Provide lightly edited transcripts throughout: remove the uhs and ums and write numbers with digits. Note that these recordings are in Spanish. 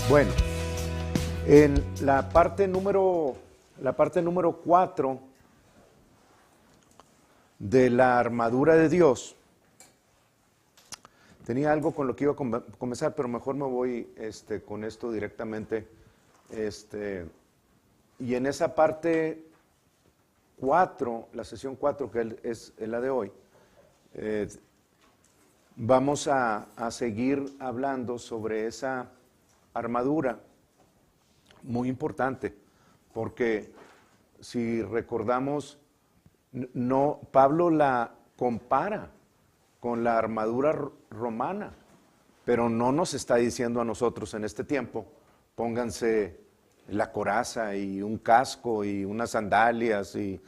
Bueno, en la parte número 4 de la armadura de Dios, tenía algo con lo que iba a comenzar, pero mejor me voy con esto directamente. Y en esa parte 4, la sesión 4, que es la de hoy, vamos a seguir hablando sobre esa armadura muy importante, porque si recordamos, Pablo la compara con la armadura romana, pero no nos está diciendo a nosotros en este tiempo, pónganse la coraza y un casco y unas sandalias y,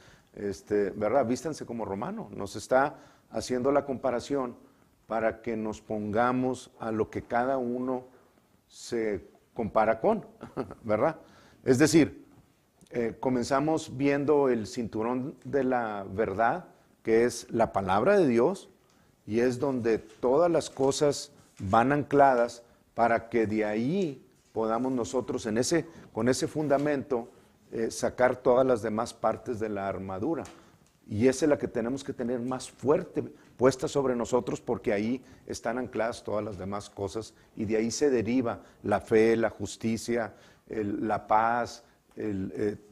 ¿verdad? Vístanse como romano. Nos está haciendo la comparación para que nos pongamos a lo que cada uno se compara con, ¿verdad? Es decir, comenzamos viendo el cinturón de la verdad, que es la palabra de Dios, y es donde todas las cosas van ancladas para que de ahí podamos nosotros con ese fundamento sacar todas las demás partes de la armadura. Y esa es la que tenemos que tener más fuerte puesta sobre nosotros, porque ahí están ancladas todas las demás cosas y de ahí se deriva la fe, la justicia, la paz,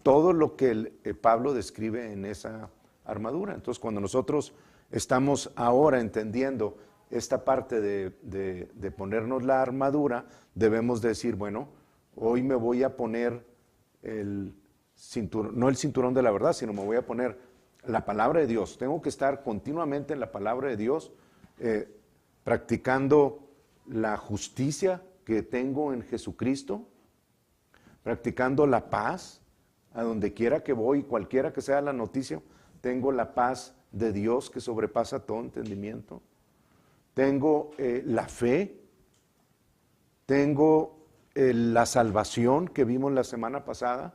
todo lo que Pablo describe en esa armadura. Entonces, cuando nosotros estamos ahora entendiendo esta parte de ponernos la armadura, debemos decir, bueno, hoy me voy a poner el cinturón, no el cinturón de la verdad, sino me voy a poner la palabra de Dios. Tengo que estar continuamente en la palabra de Dios, practicando la justicia que tengo en Jesucristo, practicando la paz, a donde quiera que voy, cualquiera que sea la noticia, tengo la paz de Dios que sobrepasa todo entendimiento. Tengo la fe, tengo la salvación que vimos la semana pasada,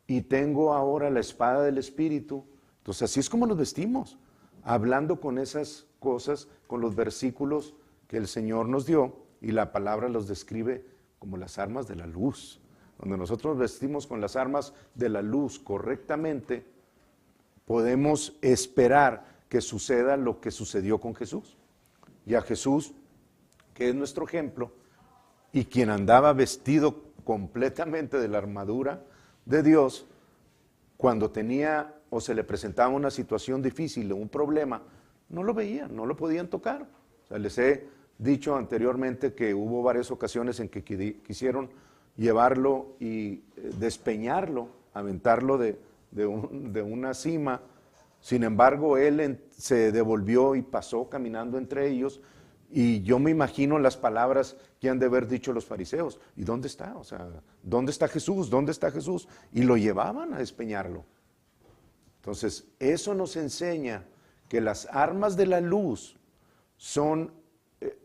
y tengo ahora la espada del Espíritu. Entonces así es como nos vestimos, hablando con esas cosas, con los versículos que el Señor nos dio, y la palabra los describe como las armas de la luz. Donde nosotros vestimos con las armas de la luz correctamente, podemos esperar que suceda lo que sucedió con Jesús. Y a Jesús, que es nuestro ejemplo, y quien andaba vestido completamente de la armadura de Dios, cuando tenía o se le presentaba una situación difícil o un problema, no lo veían, no lo podían tocar. O sea, les he dicho anteriormente que hubo varias ocasiones en que quisieron llevarlo y despeñarlo, aventarlo de una cima. Sin embargo, él se devolvió y pasó caminando entre ellos, y yo me imagino las palabras que han de haber dicho los fariseos. ¿Y dónde está? O sea, ¿dónde está Jesús? ¿Dónde está Jesús? Y lo llevaban a despeñarlo. Entonces, eso nos enseña que las armas de la luz son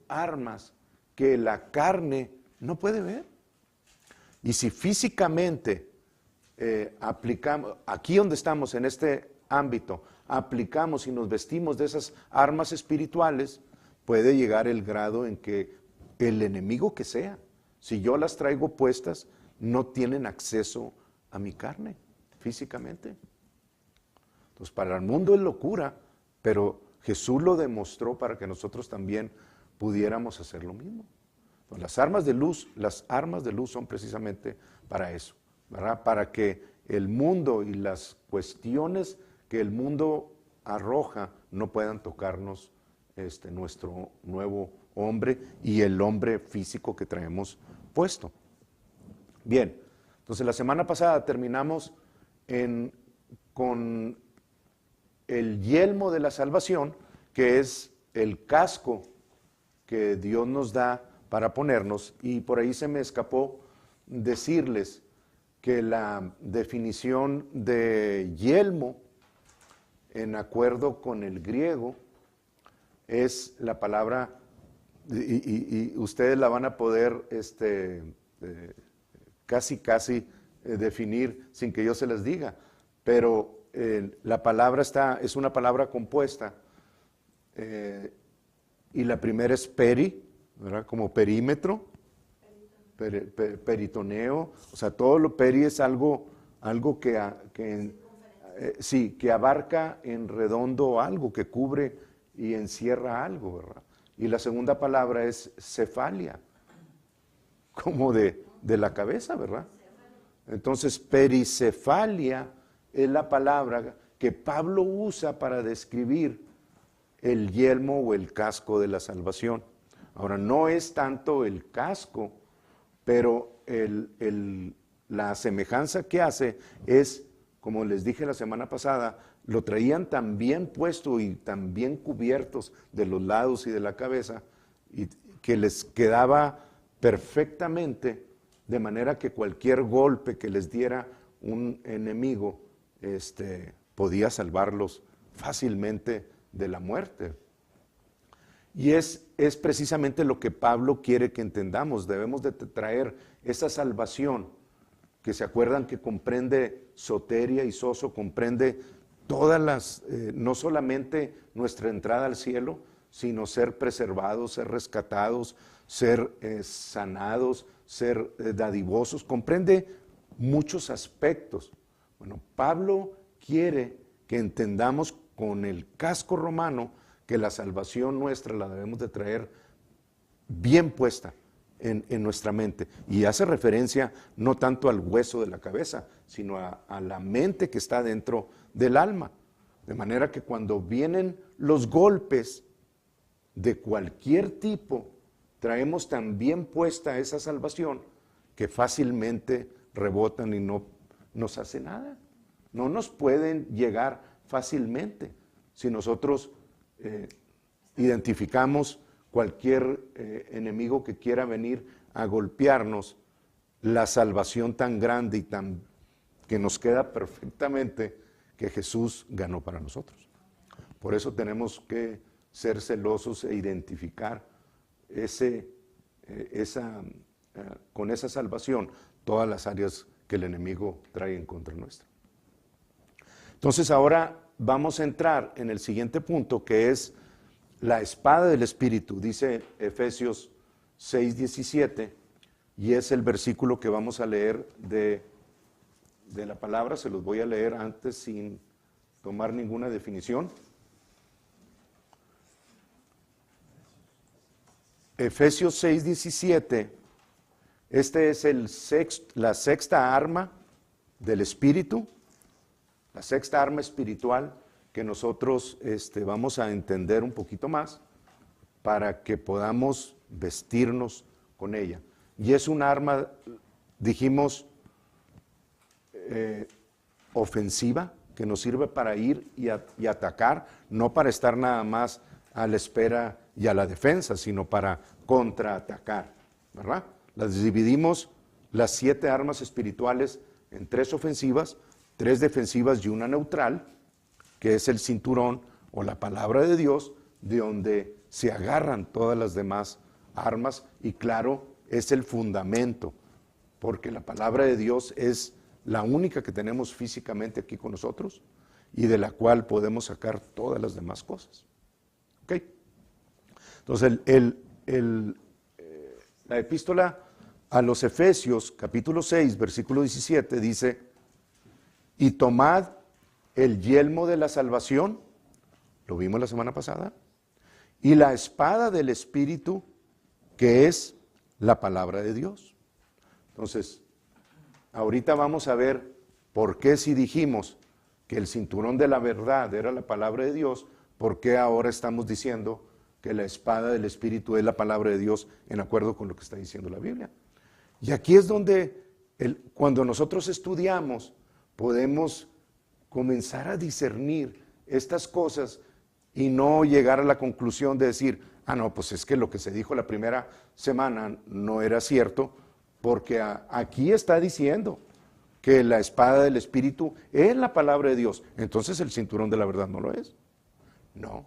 armas que la carne no puede ver. Y si físicamente aplicamos, aquí donde estamos en este ámbito, aplicamos y nos vestimos de esas armas espirituales, puede llegar el grado en que el enemigo que sea, si yo las traigo puestas, no tienen acceso a mi carne físicamente. Entonces, para el mundo es locura, pero Jesús lo demostró para que nosotros también pudiéramos hacer lo mismo. Entonces, las armas de luz son precisamente para eso, ¿verdad? Para que el mundo y las cuestiones que el mundo arroja no puedan tocarnos nuestro nuevo hombre y el hombre físico que traemos puesto. Bien, entonces la semana pasada terminamos con el yelmo de la salvación, que es el casco que Dios nos da para ponernos, y por ahí se me escapó decirles que la definición de yelmo, en acuerdo con el griego, es la palabra, y ustedes la van a poder casi definir sin que yo se les diga, pero la palabra es una palabra compuesta, y la primera es peri, ¿verdad? Como perímetro, peritoneo, o sea, todo lo peri es algo sí, que abarca en redondo algo, que cubre y encierra algo, ¿verdad? Y la segunda palabra es cefalia, como de la cabeza, ¿verdad? Entonces, pericefalia es la palabra que Pablo usa para describir el yelmo o el casco de la salvación. Ahora, no es tanto el casco, pero la semejanza que hace es, como les dije la semana pasada, lo traían tan bien puesto y tan bien cubiertos de los lados y de la cabeza, y que les quedaba perfectamente, de manera que cualquier golpe que les diera un enemigo podía salvarlos fácilmente de la muerte. Y es precisamente lo que Pablo quiere que entendamos. Debemos de traer esa salvación, que se acuerdan que comprende soteria y sozo, comprende todas las, no solamente nuestra entrada al cielo, sino ser preservados, ser rescatados, ser sanados, ser dadivosos, comprende muchos aspectos. Bueno, Pablo quiere que entendamos con el casco romano que la salvación nuestra la debemos de traer bien puesta en nuestra mente. Y hace referencia no tanto al hueso de la cabeza, sino a la mente que está dentro del alma. De manera que cuando vienen los golpes de cualquier tipo, traemos tan bien puesta esa salvación que fácilmente rebotan y no nos hace nada. No nos pueden llegar fácilmente si nosotros identificamos cualquier enemigo que quiera venir a golpearnos. La salvación tan grande y tan que nos queda perfectamente que Jesús ganó para nosotros. Por eso tenemos que ser celosos e identificar con esa salvación todas las áreas que el enemigo trae en contra nuestra. Entonces ahora vamos a entrar en el siguiente punto, que es la espada del Espíritu. Dice Efesios 6:17, y es el versículo que vamos a leer de la palabra. Se los voy a leer antes sin tomar ninguna definición. Efesios 6:17, este es la sexta arma del Espíritu, la sexta arma espiritual que nosotros vamos a entender un poquito más para que podamos vestirnos con ella. Y es un arma, dijimos, ofensiva, que nos sirve para ir y atacar, no para estar nada más a la espera y a la defensa, sino para contraatacar, ¿verdad? Las dividimos, las 7 armas espirituales, en 3 ofensivas, 3 defensivas y una neutral, que es el cinturón o la palabra de Dios, de donde se agarran todas las demás armas, y claro, es el fundamento, porque la palabra de Dios es la única que tenemos físicamente aquí con nosotros y de la cual podemos sacar todas las demás cosas. ¿Ok? Entonces, la epístola a los Efesios, capítulo 6, versículo 17, dice: y tomad el yelmo de la salvación, lo vimos la semana pasada, y la espada del Espíritu, que es la palabra de Dios. Entonces, ahorita vamos a ver por qué, si dijimos que el cinturón de la verdad era la palabra de Dios, por qué ahora estamos diciendo que la espada del Espíritu es la palabra de Dios, en acuerdo con lo que está diciendo la Biblia. Y aquí es donde, cuando nosotros estudiamos, podemos comenzar a discernir estas cosas y no llegar a la conclusión de decir, no, pues es que lo que se dijo la primera semana no era cierto, porque aquí está diciendo que la espada del Espíritu es la palabra de Dios. Entonces el cinturón de la verdad no lo es. No.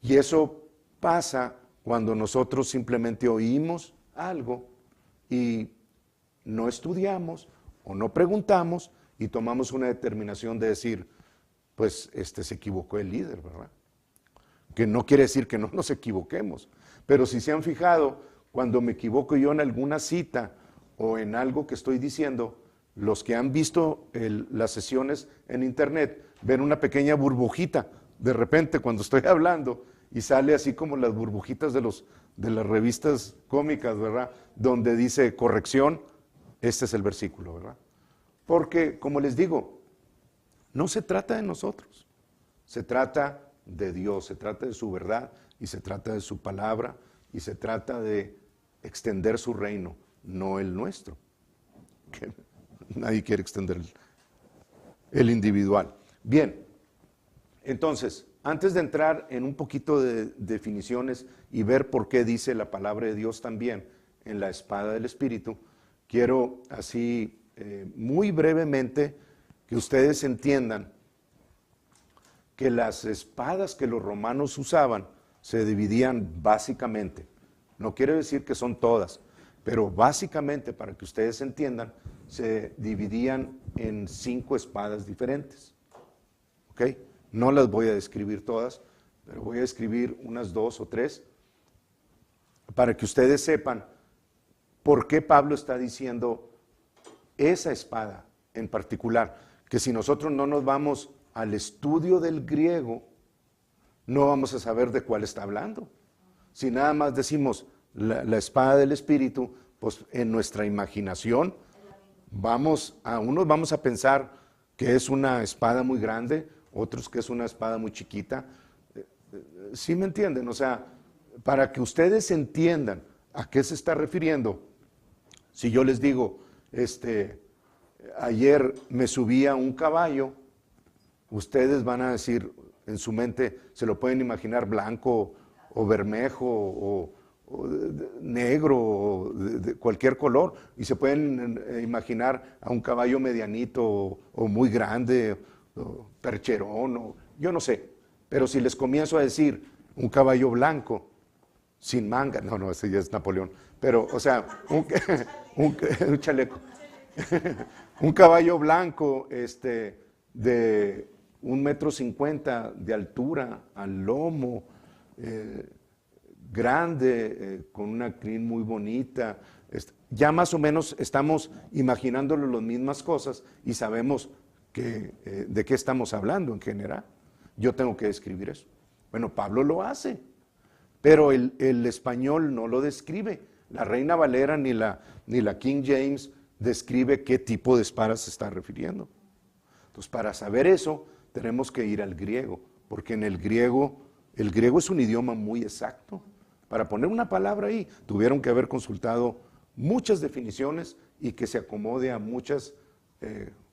Y eso pasa cuando nosotros simplemente oímos algo y no estudiamos o no preguntamos y tomamos una determinación de decir, pues se equivocó el líder, ¿verdad? Que no quiere decir que no nos equivoquemos, pero si se han fijado, cuando me equivoco yo en alguna cita o en algo que estoy diciendo, los que han visto las sesiones en internet ven una pequeña burbujita de repente cuando estoy hablando y sale así como las burbujitas de las revistas cómicas, ¿verdad? Donde dice corrección, este es el versículo, ¿verdad? Porque, como les digo, no se trata de nosotros, se trata de Dios, se trata de su verdad y se trata de su palabra y se trata de extender su reino, no el nuestro. Que nadie quiere extender el individual. Bien, entonces, antes de entrar en un poquito de definiciones y ver por qué dice la palabra de Dios también en la espada del Espíritu, quiero así muy brevemente que ustedes entiendan que las espadas que los romanos usaban se dividían básicamente, no quiere decir que son todas, pero básicamente para que ustedes entiendan, se dividían en 5 espadas diferentes. ¿Ok? No las voy a describir todas, pero voy a describir unas 2 o 3 para que ustedes sepan por qué Pablo está diciendo esa espada en particular, que si nosotros no nos vamos al estudio del griego, no vamos a saber de cuál está hablando. Si nada más decimos la espada del Espíritu, pues en nuestra imaginación unos vamos a pensar que es una espada muy grande, otros que es una espada muy chiquita. ¿Sí me entienden? O sea, para que ustedes entiendan a qué se está refiriendo, si yo les digo, ayer me subí a un caballo, ustedes van a decir en su mente, se lo pueden imaginar blanco o bermejo o negro o de cualquier color, y se pueden imaginar a un caballo medianito o muy grande, o percherón, o yo no sé, pero si les comienzo a decir un caballo blanco sin manga, no, ese ya es Napoleón, pero o sea, un chaleco, un caballo blanco de 1,50 m de altura al lomo, grande, con una crin muy bonita. Ya más o menos estamos imaginándolo las mismas cosas y sabemos de qué estamos hablando en general. Yo tengo que describir eso. Bueno, Pablo lo hace, pero el español no lo describe. La Reina Valera ni la King James describe qué tipo de espada se está refiriendo. Entonces, para saber eso, tenemos que ir al griego, porque en el griego es un idioma muy exacto. Para poner una palabra ahí, tuvieron que haber consultado muchas definiciones y que se acomode a muchas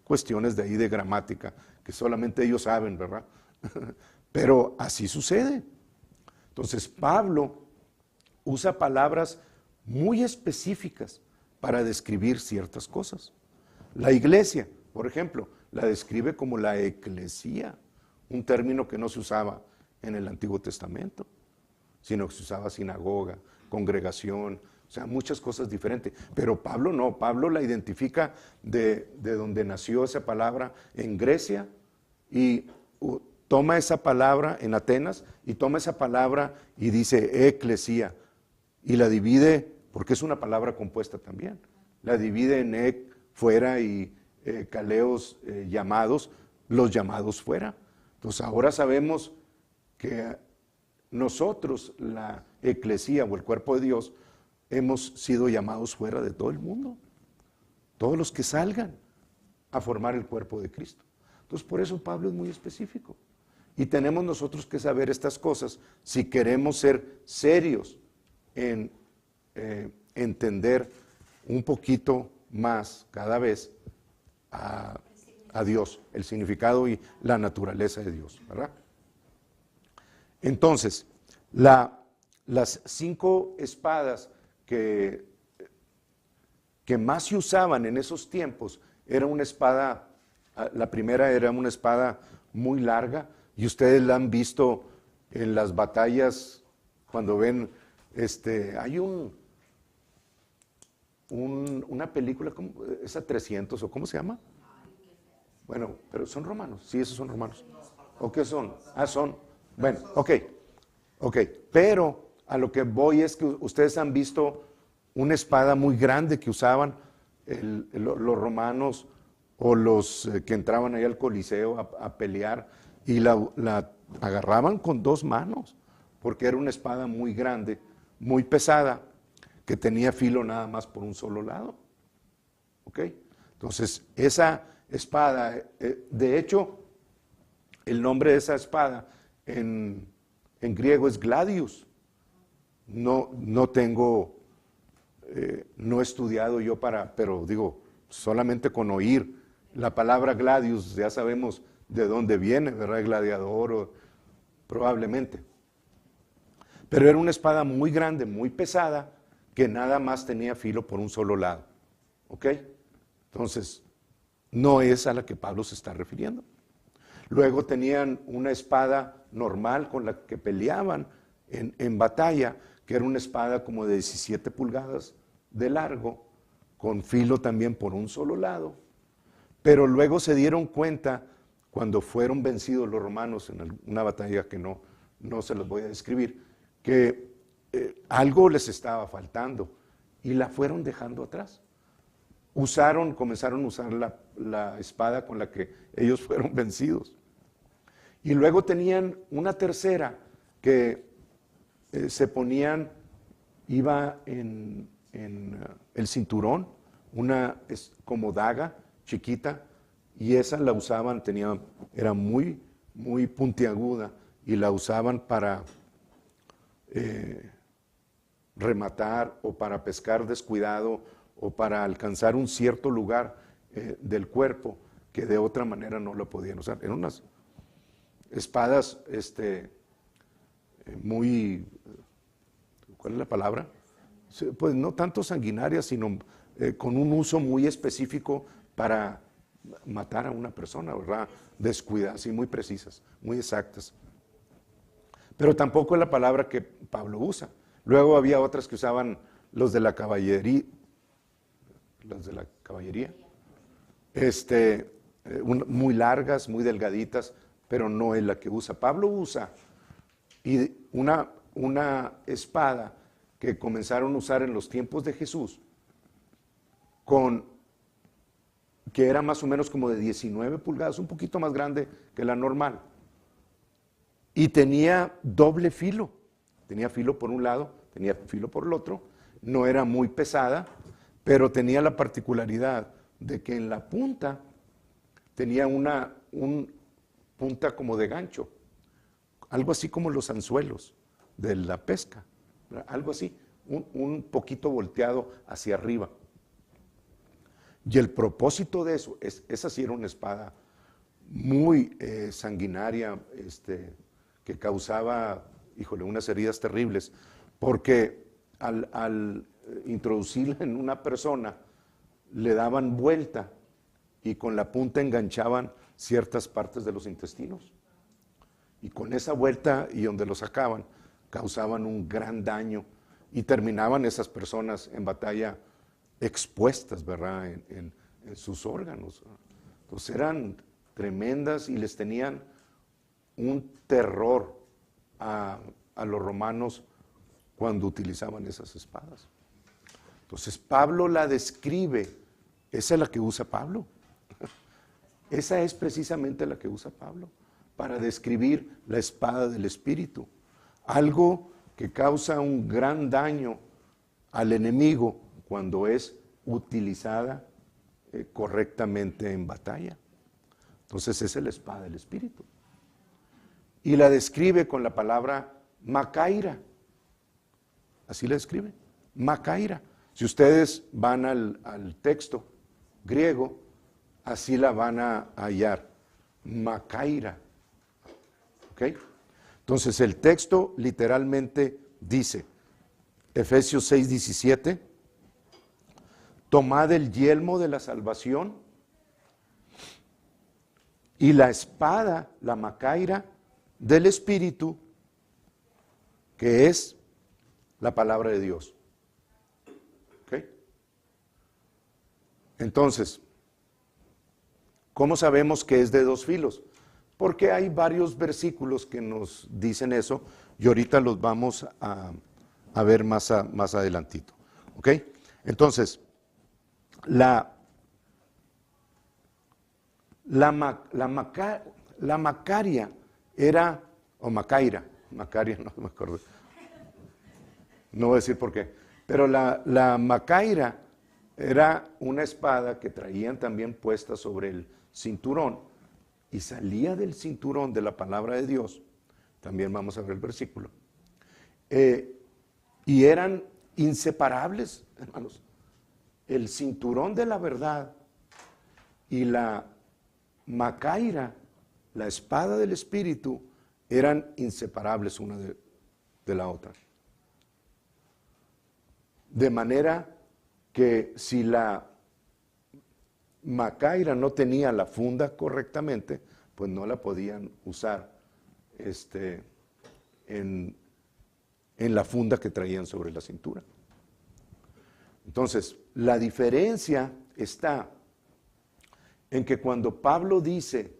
cuestiones de ahí de gramática, que solamente ellos saben, ¿verdad? Pero así sucede. Entonces, Pablo usa palabras muy específicas para describir ciertas cosas. La iglesia, por ejemplo, la describe como la eclesía, un término que no se usaba en el Antiguo Testamento, sino que se usaba sinagoga, congregación, o sea, muchas cosas diferentes. Pero Pablo no, Pablo la identifica de donde nació esa palabra en Grecia y toma esa palabra en Atenas y toma esa palabra y dice eclesía y la divide, porque es una palabra compuesta también, la divide en fuera y caleos llamados, los llamados fuera. Entonces ahora sabemos que nosotros, la eclesía o el cuerpo de Dios, hemos sido llamados fuera de todo el mundo. Todos los que salgan a formar el cuerpo de Cristo. Entonces por eso Pablo es muy específico. Y tenemos nosotros que saber estas cosas si queremos ser serios en entender un poquito más cada vez a Dios, el significado y la naturaleza de Dios, ¿verdad? Entonces, las 5 espadas que más se usaban en esos tiempos era una espada, la primera era una espada muy larga y ustedes la han visto en las batallas cuando ven, hay una película, esa 300 o ¿cómo se llama? Bueno, pero son romanos, sí, esos son romanos. ¿O qué son? Son. Bueno, ok, pero A lo que voy es que ustedes han visto una espada muy grande que usaban los romanos o los que entraban ahí al Coliseo a pelear y la agarraban con 2 manos, porque era una espada muy grande, muy pesada, que tenía filo nada más por un solo lado. ¿Ok? Entonces, esa espada, de hecho, el nombre de esa espada en griego es gladius. No tengo, no he estudiado yo pero digo, solamente con oír la palabra gladius ya sabemos de dónde viene, ¿verdad? Gladiador, probablemente. Pero era una espada muy grande, muy pesada, que nada más tenía filo por un solo lado. ¿Ok? Entonces, no es a la que Pablo se está refiriendo. Luego tenían una espada normal con la que peleaban en batalla, que era una espada como de 17 pulgadas de largo, con filo también por un solo lado. Pero luego se dieron cuenta, cuando fueron vencidos los romanos en una batalla que no se los voy a describir, que algo les estaba faltando y la fueron dejando atrás. Comenzaron a usar la espada con la que ellos fueron vencidos. Y luego tenían una tercera que se ponían, iba en el cinturón, como daga chiquita, y esa la usaban, era muy, muy puntiaguda, y la usaban para rematar o para pescar descuidado o para alcanzar un cierto lugar del cuerpo que de otra manera no lo podían usar. Eran unas espadas muy, ¿cuál es la palabra? Pues no tanto sanguinarias, sino con un uso muy específico para matar a una persona, ¿verdad? Descuidadas y muy precisas, muy exactas. Pero tampoco es la palabra que Pablo usa. Luego había otras que usaban los de la caballería, muy largas, muy delgaditas, pero no es la que usa. Pablo usa una espada que comenzaron a usar en los tiempos de Jesús, que era más o menos como de 19 pulgadas, un poquito más grande que la normal. Y tenía doble filo. Tenía filo por un lado, tenía filo por el otro. No era muy pesada, pero tenía la particularidad de que en la punta tenía una punta como de gancho. Algo así como los anzuelos de la pesca. Algo así, un poquito volteado hacia arriba. Y el propósito de eso, esa sí era una espada muy sanguinaria, que causaba, unas heridas terribles, porque al introducirla en una persona, le daban vuelta y con la punta enganchaban ciertas partes de los intestinos. Y con esa vuelta y donde lo sacaban, causaban un gran daño y terminaban esas personas en batalla expuestas, ¿verdad?, en sus órganos. Entonces eran tremendas y les tenían un terror a los romanos cuando utilizaban esas espadas. Entonces Pablo la describe, esa es la que usa Pablo. Esa es precisamente la que usa Pablo para describir la espada del Espíritu. Algo que causa un gran daño al enemigo cuando es utilizada correctamente en batalla. Entonces esa es la espada del Espíritu. Y la describe con la palabra macaira. Así la describe, macaira. Si ustedes van al texto griego, así la van a hallar, macaira. ¿Ok? Entonces el texto literalmente dice, Efesios 6:17, tomad el yelmo de la salvación y la espada, la macaira del Espíritu, que es la palabra de Dios. ¿Ok? Entonces, ¿cómo sabemos que es de 2 filos? Porque hay varios versículos que nos dicen eso y ahorita los vamos a ver más adelantito. ¿Ok? Entonces, la Macaria era, o Macaira, Macaria, no me acuerdo, no voy a decir por qué, pero la Macaira era una espada que traían también puesta sobre el cinturón y salía del cinturón de la palabra de Dios, también vamos a ver el versículo, y eran inseparables, hermanos, el cinturón de la verdad y la Macaira, la espada del Espíritu, eran inseparables una de la otra. De manera que si la Macaira no tenía la funda correctamente, pues no la podían usar en la funda que traían sobre la cintura. Entonces, la diferencia está en que cuando Pablo dice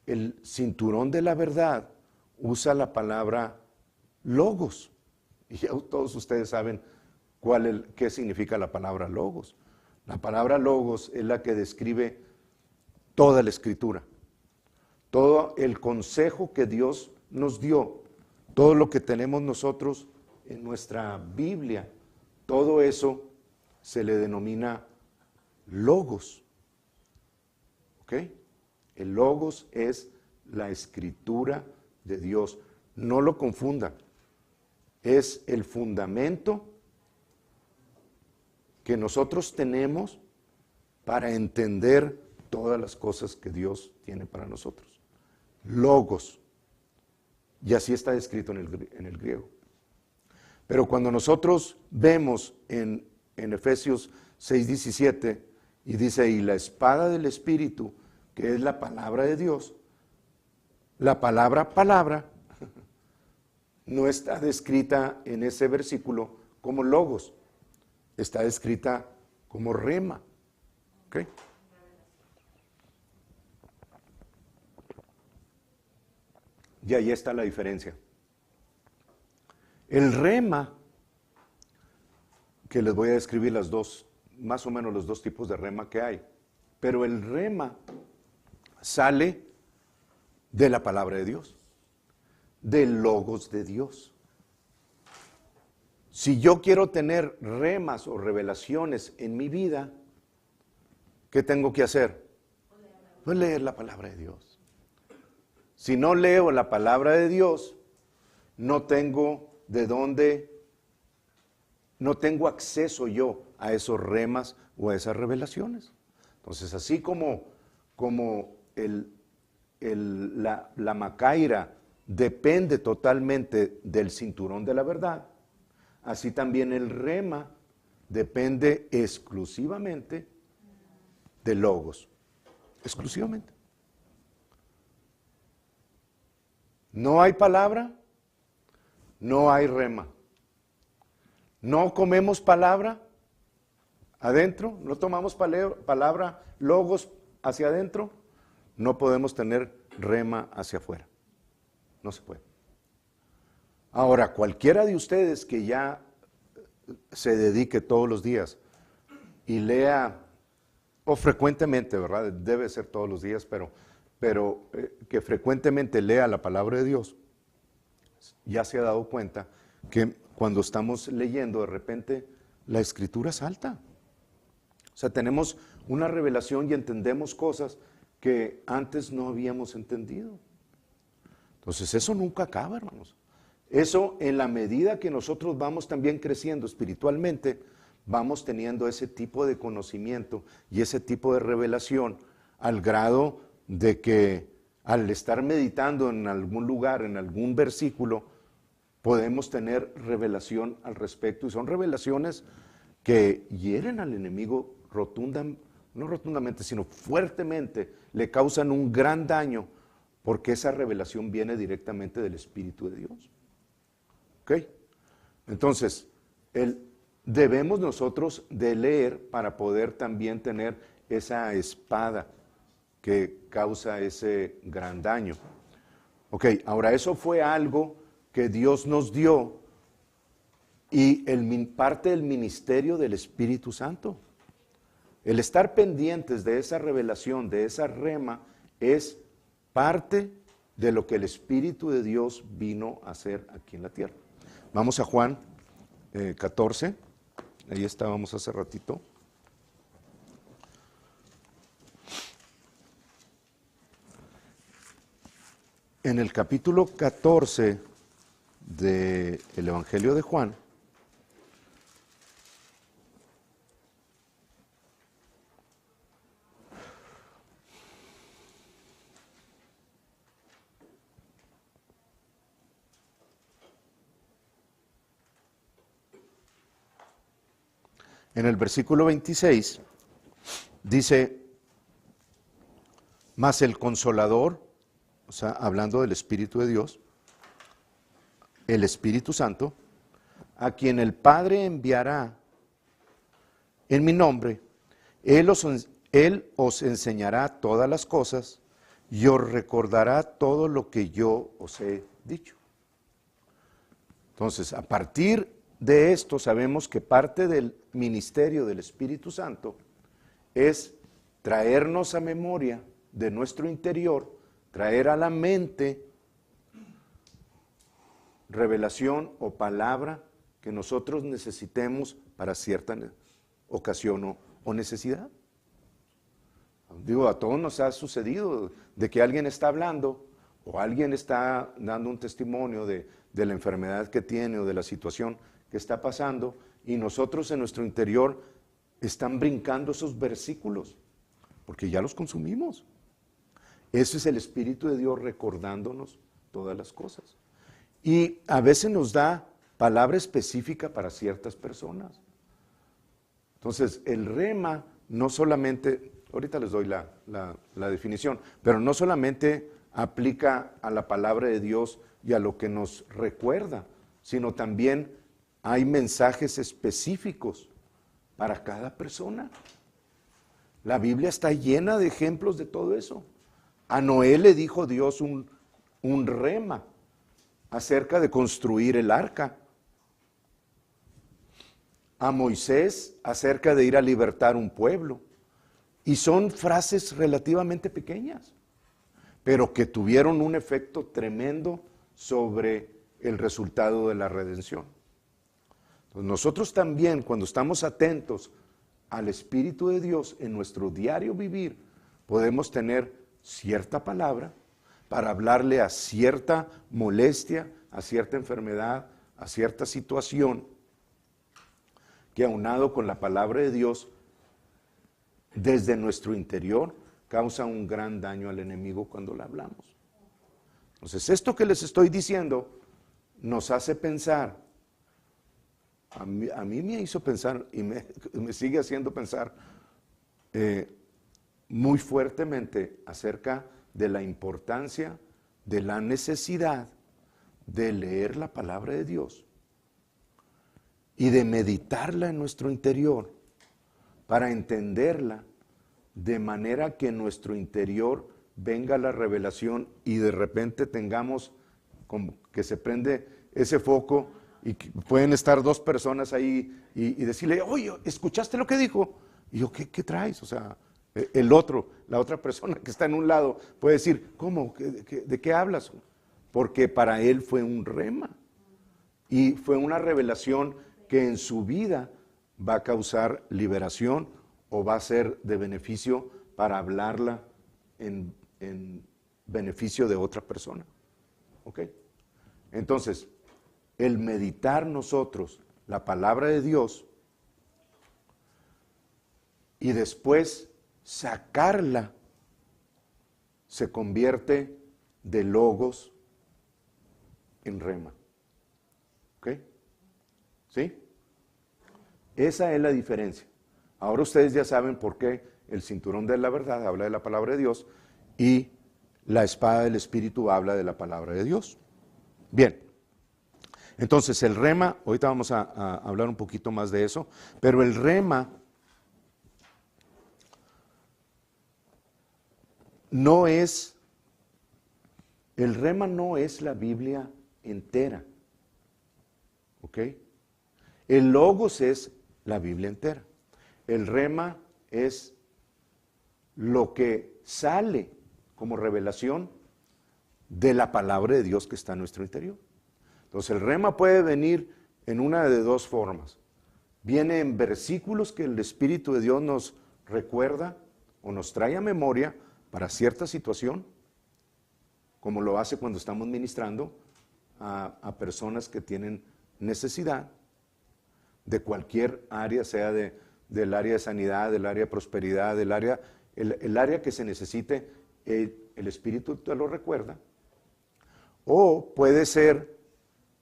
el cinturón de la verdad, usa la palabra logos. Y ya todos ustedes saben qué significa la palabra logos. La palabra logos es la que describe toda la escritura. Todo el consejo que Dios nos dio, todo lo que tenemos nosotros en nuestra Biblia, todo eso se le denomina logos. ¿Ok? El logos es la escritura de Dios. No lo confundan. Es el fundamento que nosotros tenemos para entender todas las cosas que Dios tiene para nosotros. Logos. Y así está escrito en el griego. Pero cuando nosotros vemos en Efesios 6:17, y dice ahí, la espada del Espíritu, que es la palabra de Dios, la palabra, no está descrita en ese versículo como logos, está descrita como rema. ¿Ok? Y ahí está la diferencia. El rema, que les voy a describir más o menos los dos tipos de rema que hay, pero el rema sale de la palabra de Dios, del logos de Dios. Si yo quiero tener remas o revelaciones en mi vida, ¿qué tengo que hacer? Pues leer la palabra de Dios. Si no leo la palabra de Dios, no tengo no tengo acceso yo a esos remas o a esas revelaciones. Entonces, así como la Macaira depende totalmente del cinturón de la verdad, así también el rema depende exclusivamente de logos. Exclusivamente. No hay palabra, no hay rema. No comemos palabra adentro, no tomamos palabra, logos hacia adentro, no podemos tener rema hacia afuera. No se puede. Ahora, cualquiera de ustedes que ya se dedique todos los días y lea, o frecuentemente, ¿verdad? Debe ser todos los días, pero que frecuentemente lea la palabra de Dios, ya se ha dado cuenta que cuando estamos leyendo, de repente la escritura salta. O sea, tenemos una revelación y entendemos cosas que antes no habíamos entendido. Entonces, eso nunca acaba, hermanos. Eso, en la medida que nosotros vamos también creciendo espiritualmente, vamos teniendo ese tipo de conocimiento y ese tipo de revelación al grado de que al estar meditando en algún lugar, en algún versículo, podemos tener revelación al respecto, y son revelaciones que hieren al enemigo no rotundamente, sino fuertemente, le causan un gran daño, porque esa revelación viene directamente del Espíritu de Dios. ¿Ok? Entonces, debemos nosotros de leer para poder también tener esa espada que causa ese gran daño. Ok, ahora eso fue algo que Dios nos dio y parte del ministerio del Espíritu Santo. El estar pendientes de esa revelación, de esa rema, es parte de lo que el Espíritu de Dios vino a hacer aquí en la tierra. Vamos a Juan 14, ahí estábamos hace ratito. En el capítulo 14 del Evangelio de Juan, en el versículo 26, dice, mas el Consolador, o sea, hablando del Espíritu de Dios, el Espíritu Santo, a quien el Padre enviará en mi nombre, Él os enseñará todas las cosas y os recordará todo lo que yo os he dicho. Entonces, a partir de esto sabemos que parte del ministerio del Espíritu Santo es traernos a memoria de nuestro interior, traer a la mente revelación o palabra que nosotros necesitemos para cierta ocasión o necesidad. Digo, a todos nos ha sucedido de que alguien está hablando o alguien está dando un testimonio de la enfermedad que tiene o de la situación que está pasando y nosotros en nuestro interior están brincando esos versículos porque ya los consumimos. Ese es el Espíritu de Dios recordándonos todas las cosas. Y a veces nos da palabra específica para ciertas personas. Entonces, el rema no solamente, ahorita les doy la definición, pero no solamente aplica a la palabra de Dios y a lo que nos recuerda, sino también hay mensajes específicos para cada persona. La Biblia está llena de ejemplos de todo eso. A Noé le dijo Dios un rema acerca de construir el arca. A Moisés acerca de ir a libertar un pueblo. Y son frases relativamente pequeñas, pero que tuvieron un efecto tremendo sobre el resultado de la redención. Entonces, nosotros también, cuando estamos atentos al Espíritu de Dios en nuestro diario vivir, podemos tener cierta palabra para hablarle a cierta molestia, a cierta enfermedad, a cierta situación, que aunado con la palabra de Dios, desde nuestro interior, causa un gran daño al enemigo cuando la hablamos. Entonces, esto que les estoy diciendo nos hace pensar, a mí me hizo pensar y me sigue haciendo pensar muy fuertemente acerca de la importancia, de la necesidad de leer la palabra de Dios y de meditarla en nuestro interior para entenderla de manera que en nuestro interior venga la revelación y de repente tengamos como que se prende ese foco y que pueden estar dos personas ahí y decirle, oye, ¿escuchaste lo que dijo? Y yo, ¿qué traes? O sea, la otra persona que está en un lado puede decir, ¿cómo? ¿De qué hablas? Porque para él fue un rema y fue una revelación que en su vida va a causar liberación o va a ser de beneficio para hablarla en beneficio de otra persona. ¿Ok? Entonces, el meditar nosotros la palabra de Dios y después sacarla se convierte de logos en rema. ¿Ok? ¿Sí? Esa es la diferencia. Ahora ustedes ya saben por qué el cinturón de la verdad habla de la palabra de Dios y la espada del Espíritu habla de la palabra de Dios. Bien, entonces el rema, ahorita vamos a hablar un poquito más de eso, pero el rema no es la Biblia entera, ¿ok? El logos es la Biblia entera. El rema es lo que sale como revelación de la palabra de Dios que está en nuestro interior. Entonces el rema puede venir en una de dos formas. Viene en versículos que el Espíritu de Dios nos recuerda o nos trae a memoria para cierta situación, como lo hace cuando estamos ministrando a personas que tienen necesidad de cualquier área, sea del área de sanidad, del área de prosperidad, del área, el área que se necesite, el Espíritu te lo recuerda. O puede ser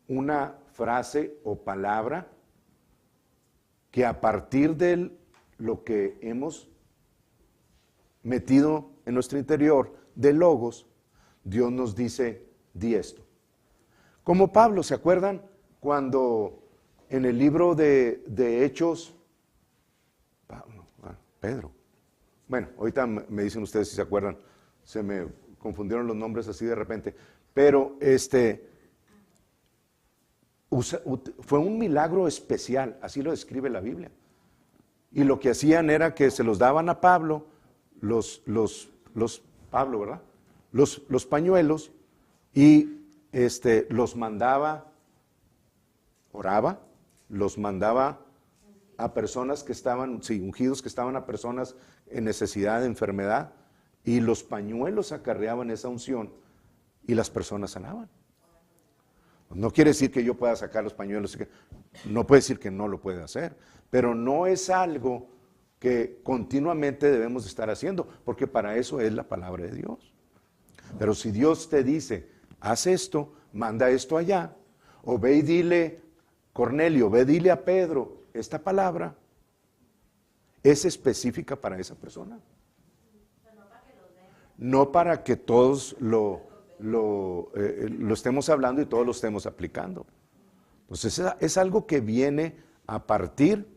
una frase o palabra que a partir de lo que hemos metido en nuestro interior de logos, Dios nos dice, di esto. Como Pablo, ¿se acuerdan cuando en el libro de Hechos, Pedro, bueno, ahorita me dicen ustedes si se acuerdan, se me confundieron los nombres así de repente, pero fue un milagro especial, así lo describe la Biblia. Y lo que hacían era que se los daban a Pablo, Pablo, ¿verdad? Los pañuelos, y los mandaba, oraba, los mandaba a personas que estaban, sí, ungidos, que estaban a personas en necesidad de enfermedad, y los pañuelos acarreaban esa unción y las personas sanaban. No quiere decir que yo pueda sacar los pañuelos, no puede decir que no lo puede hacer, pero no es algo que continuamente debemos estar haciendo, porque para eso es la palabra de Dios. Pero si Dios te dice, haz esto, manda esto allá, o ve y dile, Cornelio, ve y dile a Pedro, esta palabra es específica para esa persona. No para que todos lo estemos hablando y todos lo estemos aplicando. Entonces es algo que viene a partir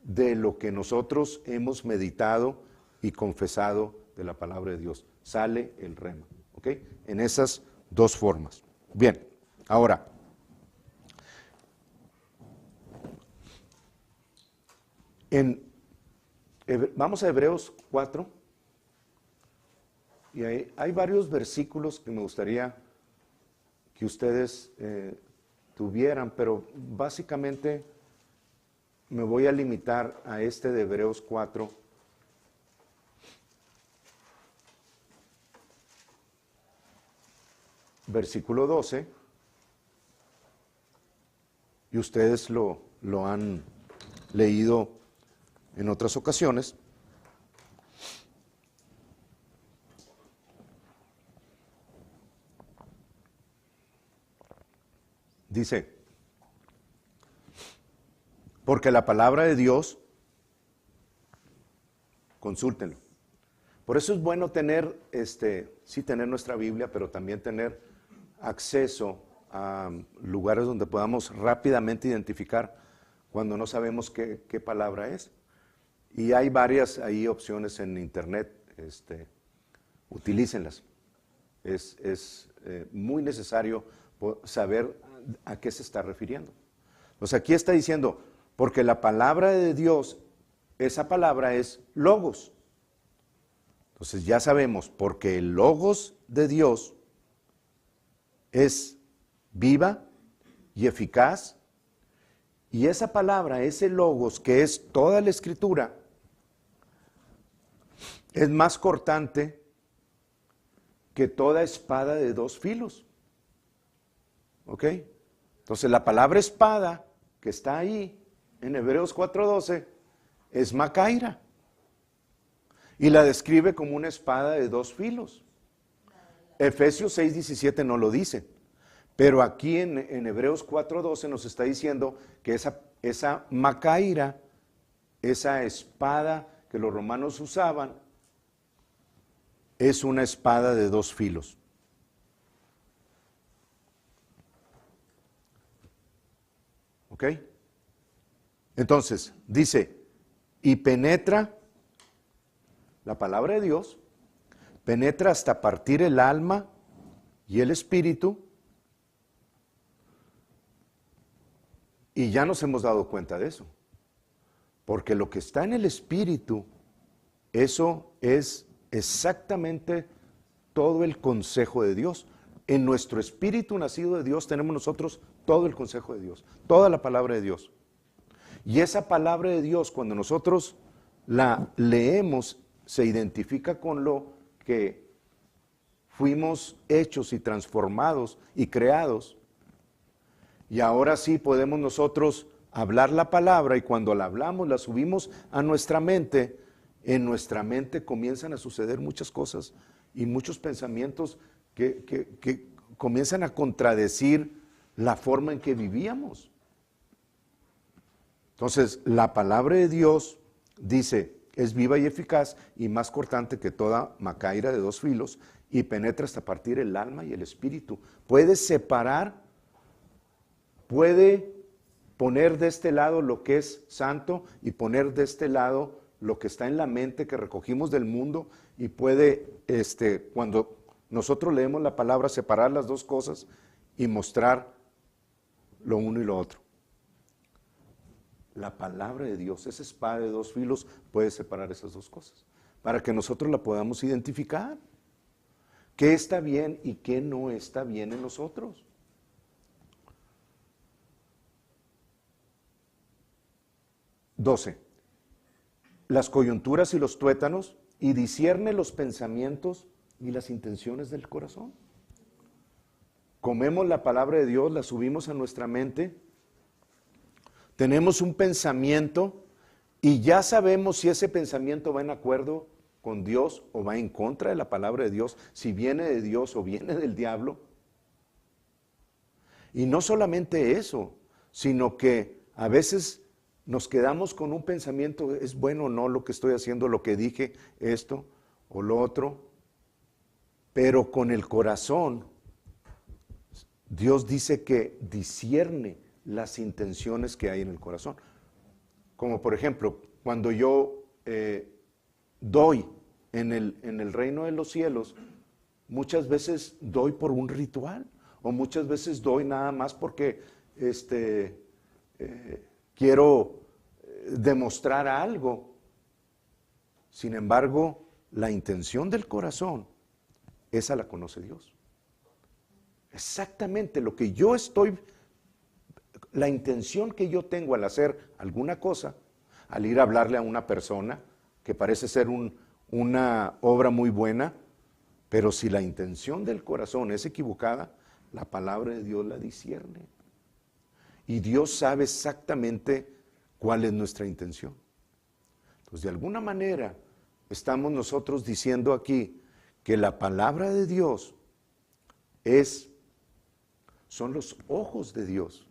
de lo que nosotros hemos meditado y confesado de la palabra de Dios. Sale el rema, ¿ok? En esas dos formas. Bien, ahora, vamos a Hebreos 4. Y hay varios versículos que me gustaría que ustedes tuvieran, pero básicamente me voy a limitar a este de Hebreos 4. Versículo 12. Y ustedes lo han leído en otras ocasiones. Dice, porque la palabra de Dios, consúltenlo. Por eso es bueno tener, sí tener nuestra Biblia, pero también tener acceso a lugares donde podamos rápidamente identificar cuando no sabemos qué palabra es. Y hay varias ahí opciones en internet, utilícenlas. Es muy necesario saber a qué se está refiriendo. Pues aquí está diciendo, porque la palabra de Dios, esa palabra es logos. Entonces ya sabemos, porque el logos de Dios es viva y eficaz, y esa palabra, ese logos, que es toda la escritura, es más cortante que toda espada de dos filos. ¿Ok? Entonces la palabra espada que está ahí en Hebreos 4:12 es macaira. Y la describe como una espada de dos filos. Efesios 6:17 no lo dice. Pero aquí en Hebreos 4:12 nos está diciendo que esa macaira, esa espada que los romanos usaban, es una espada de dos filos. ¿Ok? Entonces, dice, y penetra, la palabra de Dios, penetra hasta partir el alma y el espíritu, Y ya nos hemos dado cuenta de eso. Porque lo que está en el Espíritu, eso es exactamente todo el consejo de Dios. En nuestro espíritu nacido de Dios tenemos nosotros todo el consejo de Dios, toda la palabra de Dios. Y esa palabra de Dios, cuando nosotros la leemos, se identifica con lo que fuimos hechos y transformados y creados. Y ahora sí podemos nosotros hablar la palabra, y cuando la hablamos, la subimos a nuestra mente. En nuestra mente comienzan a suceder muchas cosas y muchos pensamientos que comienzan a contradecir la forma en que vivíamos. Entonces, la palabra de Dios dice, es viva y eficaz y más cortante que toda macaira de dos filos, y penetra hasta partir el alma y el espíritu. Puede separar, puede poner de este lado lo que es santo y poner de este lado lo que está en la mente que recogimos del mundo, y puede, cuando nosotros leemos la palabra, separar las dos cosas y mostrar lo uno y lo otro. La palabra de Dios, esa espada de dos filos, puede separar esas dos cosas, para que nosotros la podamos identificar. ¿Qué está bien y qué no está bien en nosotros? Las coyunturas y los tuétanos, y discierne los pensamientos y las intenciones del corazón. Comemos la palabra de Dios, la subimos a nuestra mente, tenemos un pensamiento y ya sabemos si ese pensamiento va en acuerdo con Dios o va en contra de la palabra de Dios, si viene de Dios o viene del diablo. Y no solamente eso, sino que a veces nos quedamos con un pensamiento, ¿es bueno o no lo que estoy haciendo, lo que dije, esto o lo otro? Pero con el corazón, Dios dice que discierne las intenciones que hay en el corazón. Como por ejemplo, cuando yo doy en el reino de los cielos, muchas veces doy por un ritual, o muchas veces doy nada más porque quiero demostrar algo. Sin embargo, la intención del corazón, esa la conoce Dios. Exactamente lo que yo estoy, la intención que yo tengo al hacer alguna cosa, al ir a hablarle a una persona que parece ser una obra muy buena, pero si la intención del corazón es equivocada, la palabra de Dios la discierne. Y Dios sabe exactamente cuál es nuestra intención. Entonces, de alguna manera, estamos nosotros diciendo aquí que la palabra de Dios son los ojos de Dios,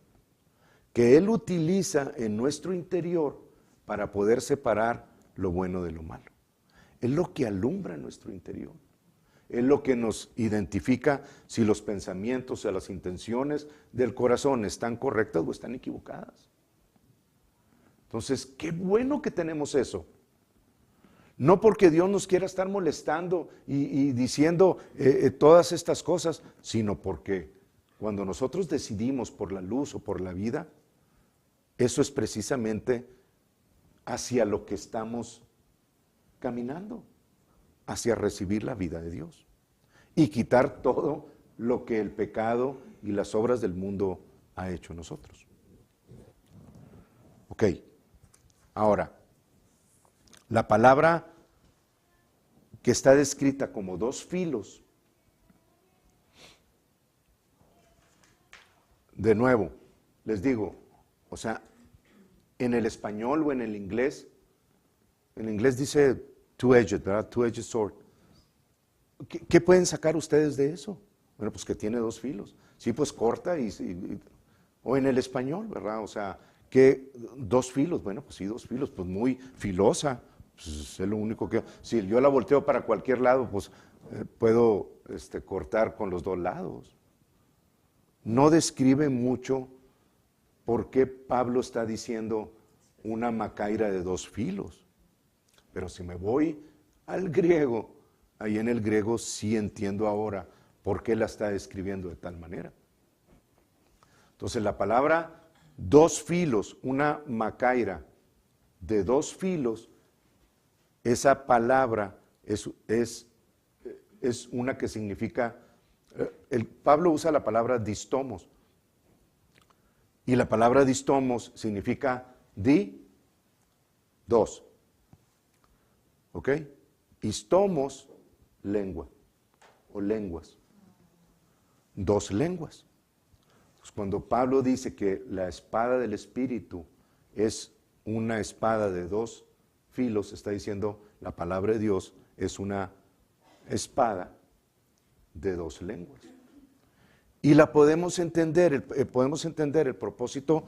que Él utiliza en nuestro interior para poder separar lo bueno de lo malo. Es lo que alumbra nuestro interior. Es lo que nos identifica si los pensamientos o las intenciones del corazón están correctas o están equivocadas. Entonces, qué bueno que tenemos eso. No porque Dios nos quiera estar molestando y diciendo todas estas cosas, sino porque cuando nosotros decidimos por la luz o por la vida, eso es precisamente hacia lo que estamos caminando, hacia recibir la vida de Dios y quitar todo lo que el pecado y las obras del mundo ha hecho en nosotros. Ok, ahora, la palabra que está descrita como dos filos, de nuevo, les digo, o sea, en el español o en el inglés dice two-edged, ¿verdad? Two-edged sword. ¿Qué pueden sacar ustedes de eso? Bueno, pues que tiene dos filos. Sí, pues corta o en el español, ¿verdad? O sea, ¿qué? Dos filos, bueno, pues sí, dos filos, pues muy filosa. Pues es lo único que... Si yo la volteo para cualquier lado, pues puedo cortar con los dos lados. No describe mucho por qué Pablo está diciendo una macaira de dos filos. Pero si me voy al griego, ahí en el griego sí entiendo ahora por qué la está describiendo de tal manera. Entonces la palabra 2 filos, una macaira de 2 filos, esa palabra es una que significa, Pablo usa la palabra distomos, y la palabra distomos significa dos, ¿ok? Istomos, lengua, o lenguas, 2 lenguas. Pues cuando Pablo dice que la espada del Espíritu es una espada de 2 filos, está diciendo la palabra de Dios es una espada de 2 lenguas. Y la podemos entender el propósito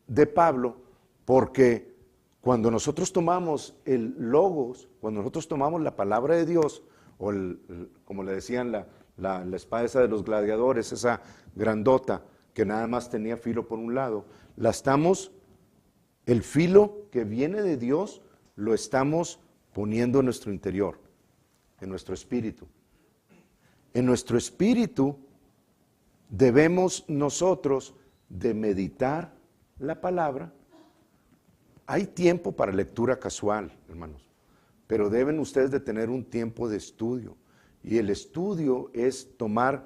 de Pablo, porque cuando nosotros tomamos el logos, cuando nosotros tomamos la palabra de Dios, o como le decían la espada esa de los gladiadores, esa grandota que nada más tenía filo por un lado, el filo que viene de Dios lo estamos poniendo en nuestro interior, en nuestro espíritu. En nuestro espíritu debemos nosotros de meditar la palabra. Hay tiempo para lectura casual, hermanos, pero deben ustedes de tener un tiempo de estudio. Y el estudio es tomar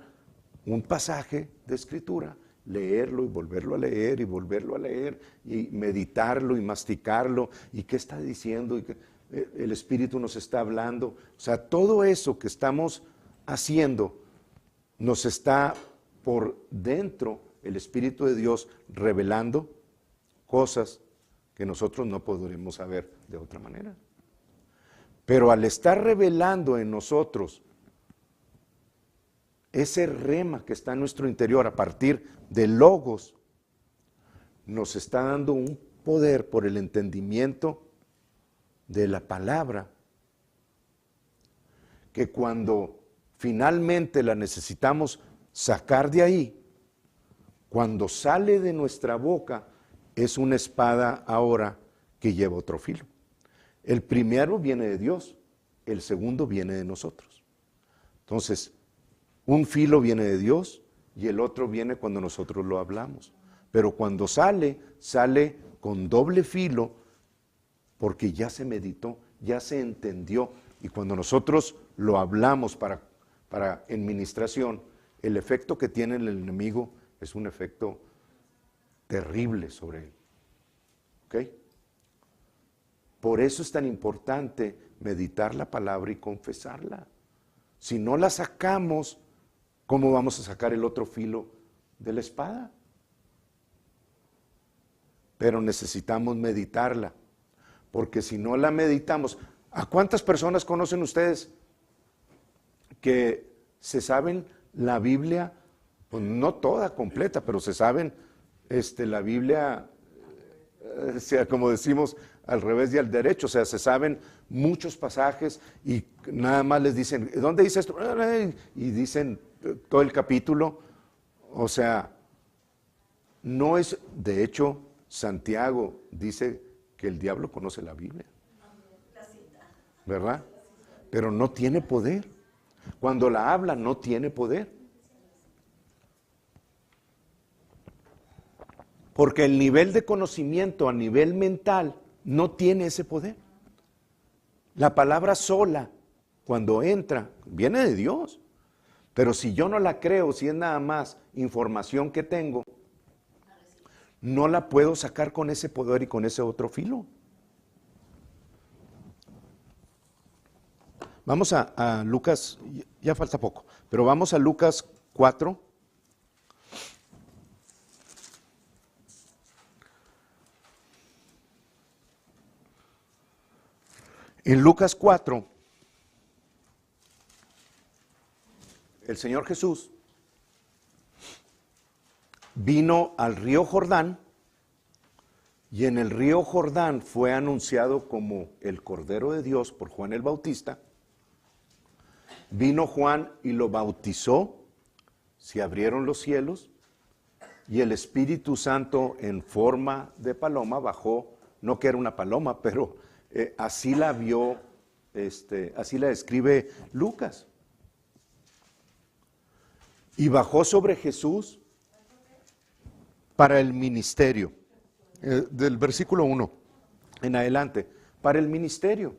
un pasaje de escritura, leerlo y volverlo a leer y volverlo a leer y meditarlo y masticarlo y qué está diciendo y qué el Espíritu nos está hablando. O sea, todo eso que estamos haciendo nos está por dentro el Espíritu de Dios revelando cosas que nosotros no podremos saber de otra manera. Pero al estar revelando en nosotros ese rema que está en nuestro interior a partir de logos, nos está dando un poder por el entendimiento de la palabra, que cuando finalmente la necesitamos sacar de ahí, cuando sale de nuestra boca, es una espada ahora que lleva otro filo. El primero viene de Dios, el segundo viene de nosotros. Entonces, un filo viene de Dios y el otro viene cuando nosotros lo hablamos. Pero cuando sale con doble filo porque ya se meditó, ya se entendió. Y cuando nosotros lo hablamos en ministración, el efecto que tiene el enemigo es un efecto terrible sobre él. ¿Ok? Por eso es tan importante meditar la palabra y confesarla. Si no la sacamos, ¿cómo vamos a sacar el otro filo de la espada? Pero necesitamos meditarla, porque si no la meditamos, ¿a cuántas personas conocen ustedes que se saben la Biblia? Pues no toda completa, pero se saben la Biblia, como decimos, al revés y al derecho, o sea, se saben muchos pasajes y nada más les dicen, ¿dónde dice esto? Y dicen todo el capítulo. O sea, no es, de hecho, Santiago dice que el diablo conoce la Biblia, ¿verdad? Pero no tiene poder. Cuando la habla no tiene poder. Porque el nivel de conocimiento a nivel mental no tiene ese poder. La palabra sola, cuando entra, viene de Dios. Pero si yo no la creo, si es nada más información que tengo, no la puedo sacar con ese poder y con ese otro filo. Vamos a Lucas, ya falta poco, pero vamos a Lucas 4. En Lucas 4, el Señor Jesús vino al río Jordán y en el río Jordán fue anunciado como el Cordero de Dios por Juan el Bautista. Vino Juan y lo bautizó, se abrieron los cielos y el Espíritu Santo en forma de paloma bajó, no que era una paloma, pero así la vio, así la describe Lucas. Y bajó sobre Jesús para el ministerio. Del versículo 1 en adelante, para el ministerio.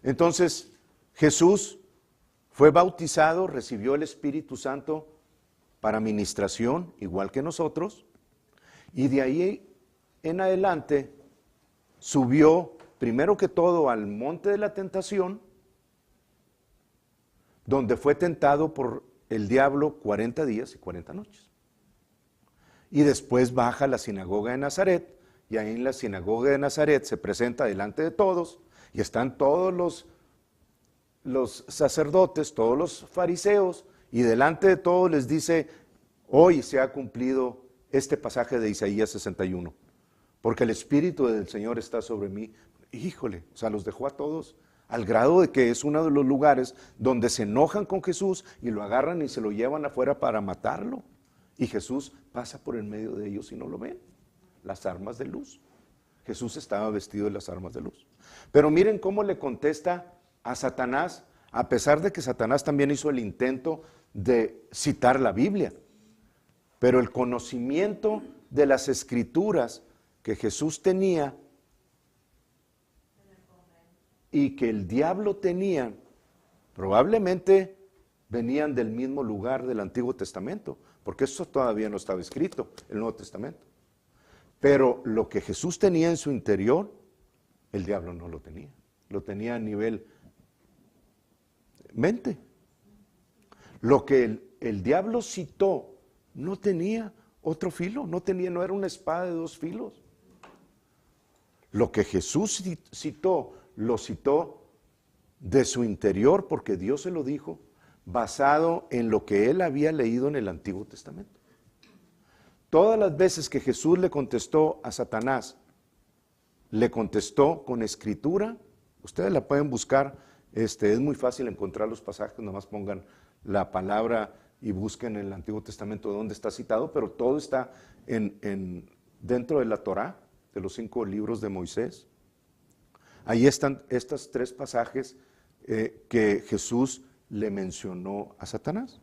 Entonces, Jesús fue bautizado, recibió el Espíritu Santo para ministración, igual que nosotros, y de ahí en adelante subió, primero que todo, al monte de la tentación, donde fue tentado por el diablo 40 días y 40 noches. Y después baja a la sinagoga de Nazaret, y ahí en la sinagoga de Nazaret se presenta delante de todos, y están todos los sacerdotes, todos los fariseos, y delante de todos les dice: hoy se ha cumplido este pasaje de Isaías 61, porque el Espíritu del Señor está sobre mí. Híjole, o sea, los dejó a todos, al grado de que es uno de los lugares donde se enojan con Jesús y lo agarran y se lo llevan afuera para matarlo. Y Jesús pasa por en medio de ellos y no lo ven. Las armas de luz. Jesús estaba vestido de las armas de luz. Pero miren cómo le contesta a Satanás, a pesar de que Satanás también hizo el intento de citar la Biblia. Pero el conocimiento de las Escrituras que Jesús tenía y que el diablo tenía, probablemente venían del mismo lugar del Antiguo Testamento, porque eso todavía no estaba escrito, el Nuevo Testamento. Pero lo que Jesús tenía en su interior, el diablo no lo tenía. Lo tenía a nivel mente. Lo que el diablo citó no tenía otro filo, no era una espada de dos filos. Lo que Jesús citó, lo citó de su interior, porque Dios se lo dijo, basado en lo que él había leído en el Antiguo Testamento. Todas las veces que Jesús le contestó a Satanás, le contestó con escritura. Ustedes la pueden buscar, es muy fácil encontrar los pasajes, nomás pongan la palabra y busquen en el Antiguo Testamento dónde está citado, pero todo está dentro de la Torá, de los 5 libros de Moisés. Ahí están estos 3 pasajes que Jesús le mencionó a Satanás.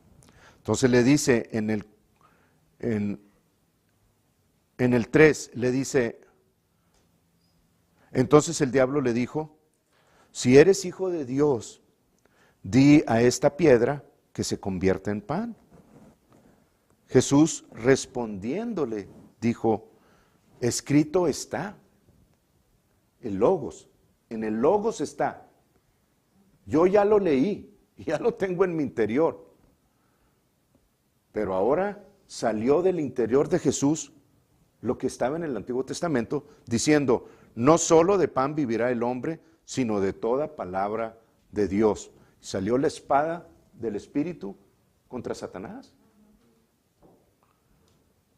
Entonces le dice en el 3, le dice: entonces el diablo le dijo: si eres hijo de Dios, di a esta piedra que se convierta en pan. Jesús respondiéndole dijo: escrito está. El Logos, en el Logos está. Yo ya lo leí, ya lo tengo en mi interior. Pero ahora salió del interior de Jesús lo que estaba en el Antiguo Testamento, diciendo: no solo de pan vivirá el hombre, sino de toda palabra de Dios. Salió la espada del Espíritu contra Satanás.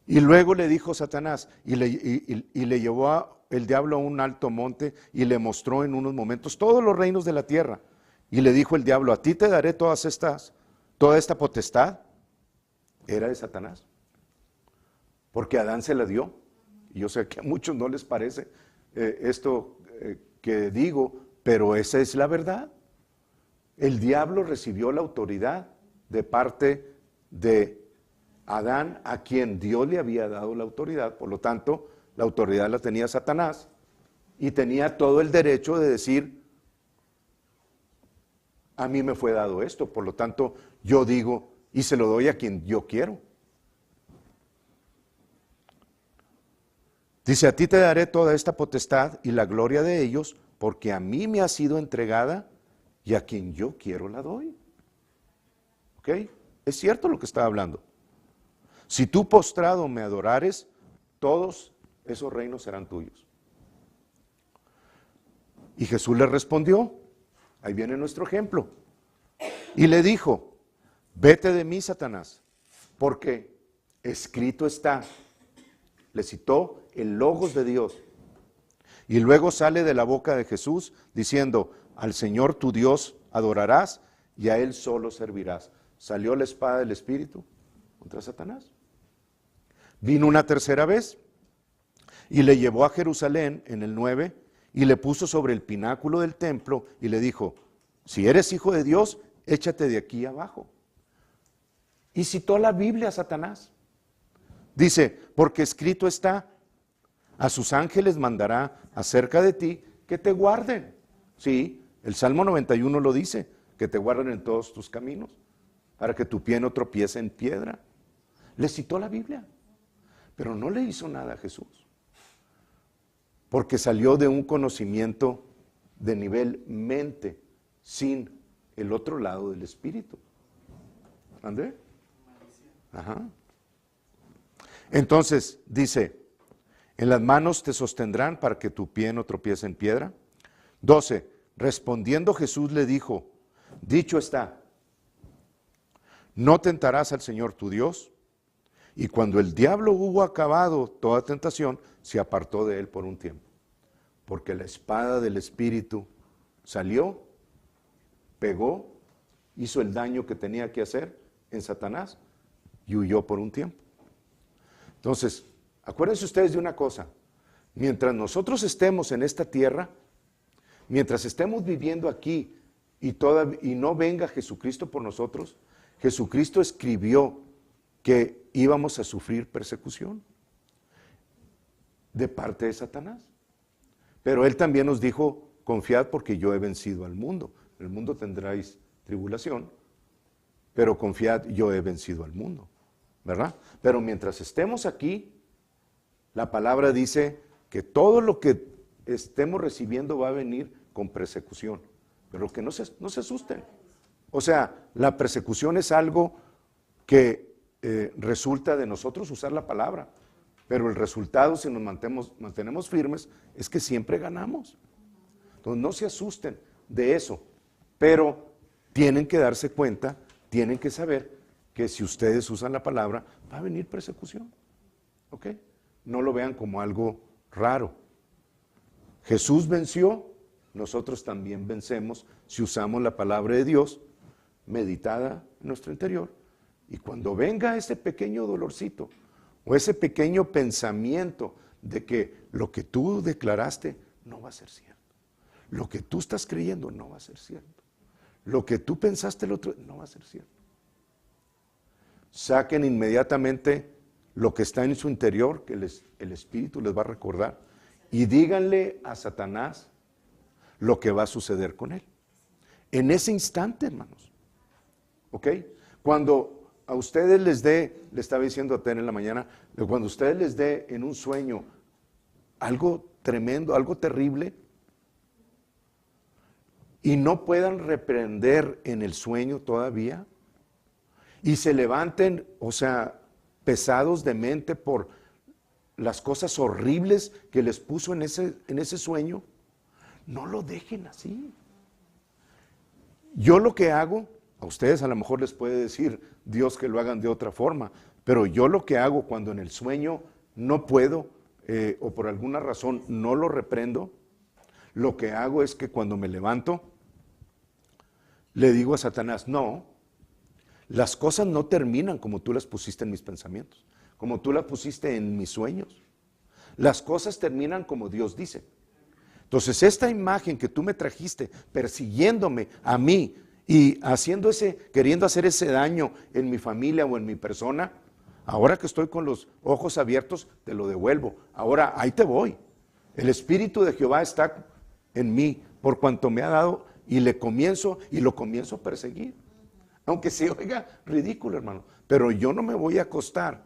Y luego le dijo Satanás, y le llevó el diablo a un alto monte y le mostró en unos momentos todos los reinos de la tierra. Y le dijo el diablo: a ti te daré toda esta potestad. Era de Satanás, porque Adán se la dio. Y yo sé que a muchos no les parece esto que digo, pero esa es la verdad. El diablo recibió la autoridad de parte de Adán, a quien Dios le había dado la autoridad. Por lo tanto, la autoridad la tenía Satanás y tenía todo el derecho de decir: a mí me fue dado esto, por lo tanto yo digo y se lo doy a quien yo quiero. Dice: a ti te daré toda esta potestad y la gloria de ellos, porque a mí me ha sido entregada y a quien yo quiero la doy. ¿Ok? Es cierto lo que está hablando. Si tú postrado me adorares, todos esos reinos serán tuyos. Y Jesús le respondió, ahí viene nuestro ejemplo, y le dijo: vete de mí, Satanás, porque escrito está. Le citó el Logos de Dios. Y luego sale de la boca de Jesús diciendo: al Señor tu Dios adorarás y a Él solo servirás. Salió la espada del Espíritu contra Satanás. Vino una tercera vez y le llevó a Jerusalén en el 9 y le puso sobre el pináculo del templo y le dijo: si eres hijo de Dios, échate de aquí abajo. Y citó la Biblia a Satanás. Dice, porque escrito está, a sus ángeles mandará acerca de ti que te guarden. Sí, el Salmo 91 lo dice, que te guarden en todos tus caminos, para que tu pie no tropiece en piedra. Le citó la Biblia, pero no le hizo nada a Jesús, porque salió de un conocimiento de nivel mente, sin el otro lado del espíritu. ¿André? Ajá. Entonces, dice, en las manos te sostendrán para que tu pie no tropiece en piedra. 12, respondiendo Jesús le dijo, dicho está, no tentarás al Señor tu Dios. Y cuando el diablo hubo acabado toda tentación, se apartó de él por un tiempo. Porque la espada del Espíritu salió, pegó, hizo el daño que tenía que hacer en Satanás y huyó por un tiempo. Entonces, acuérdense ustedes de una cosa, mientras nosotros estemos en esta tierra, mientras estemos viviendo aquí y no venga Jesucristo por nosotros, Jesucristo escribió que íbamos a sufrir persecución de parte de Satanás. Pero Él también nos dijo, confiad porque yo he vencido al mundo. En el mundo tendráis tribulación, pero confiad, yo he vencido al mundo, ¿verdad? Pero mientras estemos aquí, la palabra dice que todo lo que estemos recibiendo va a venir con persecución, pero que no se asusten. O sea, la persecución es algo que resulta de nosotros usar la palabra, pero el resultado, si nos mantenemos firmes, es que siempre ganamos. Entonces no se asusten de eso, pero tienen que darse cuenta, tienen que saber que si ustedes usan la palabra, va a venir persecución. ¿Ok? No lo vean como algo raro. Jesús venció, nosotros también vencemos si usamos la palabra de Dios meditada en nuestro interior. Y cuando venga ese pequeño dolorcito o ese pequeño pensamiento de que lo que tú declaraste no va a ser cierto, lo que tú estás creyendo no va a ser cierto, lo que tú pensaste el otro no va a ser cierto, saquen inmediatamente lo que está en su interior, que el Espíritu les va a recordar, y díganle a Satanás lo que va a suceder con él. En ese instante, hermanos. ¿Ok? Cuando a ustedes les dé, le estaba diciendo a Ten en la mañana, cuando a ustedes les dé en un sueño algo tremendo, algo terrible, y no puedan reprender en el sueño todavía, y se levanten, o sea, pesados de mente por las cosas horribles que les puso en ese sueño, no lo dejen así. Yo lo que hago, a ustedes a lo mejor les puede decir Dios que lo hagan de otra forma, pero yo lo que hago cuando en el sueño no puedo o por alguna razón no lo reprendo, lo que hago es que cuando me levanto, le digo a Satanás, no, las cosas no terminan como tú las pusiste en mis pensamientos, como tú las pusiste en mis sueños. Las cosas terminan como Dios dice. Entonces, esta imagen que tú me trajiste, persiguiéndome a mí y queriendo hacer ese daño en mi familia o en mi persona, ahora que estoy con los ojos abiertos, te lo devuelvo. Ahora, ahí te voy. El Espíritu de Jehová está en mí, por cuanto me ha dado, y lo comienzo a perseguir. Aunque se oiga ridículo, hermano, pero yo no me voy a acostar